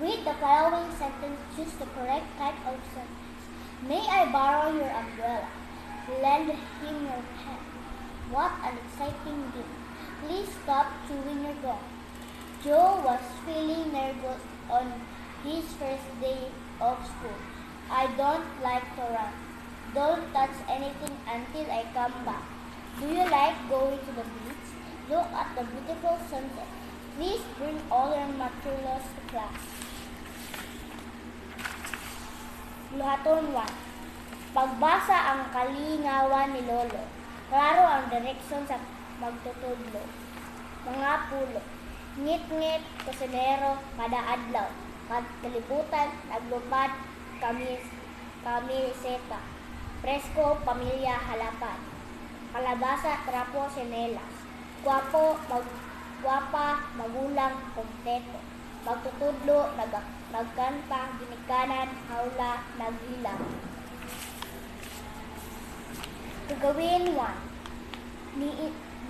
Read the following sentence. Choose the correct type of sentence. May I borrow your umbrella? Lend him your pen. What an exciting day. Please stop chewing your gum. Joe was feeling nervous on his first day of school. I don't like to run. Don't touch anything until I come back. Do you like going to the beach? Look at the beautiful sunset. Please bring all your materials to class. Luhaton 1. Pagbasa ang kalingawan ni Lolo. Klaro ang direksyon sa magtutudlo. Mga pulo. Ngit-ngit, kusinero, kada adlaw. Kalibutan, naglupad, kamiseta. Presko, pamilya, halapan. Kalabasa, trapo, sinelas. Guwapo, gwapa, magulang, kompleto. Magtutudlo, nagkanta, ginikanan, hawla, naghilang. Gagawin 1.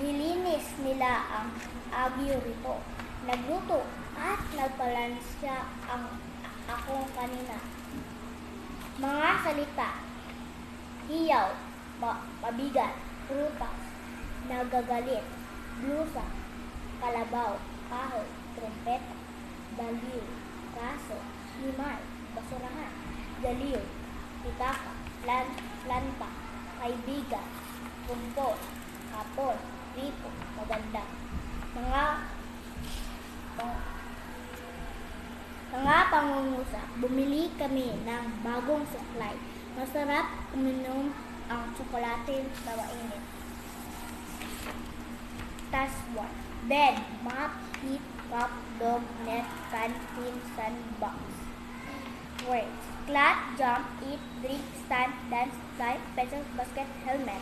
Nilinis nila ang agyo rito. Nagluto at nagpalansya ang akong kanina. Mga salita. Hiyaw, mabigat, prutas, nagagalit, blusa, kalabaw, kahoy, trompeta, baliw, kaso, himay, basurahan, galiw, pitaka, planta, kaibigan, kumpo, hapon, ripo, maganda. Mga pangungusap, bumili kami ng bagong suklay. Masarap uminom ang tsokolate na mainit. Task 1. Bed, map, heat, cup, dog, net, can, tin, sandbox. Words. Clat, jump, eat, drink, stand, dance, fly, pencil, basket, helmet.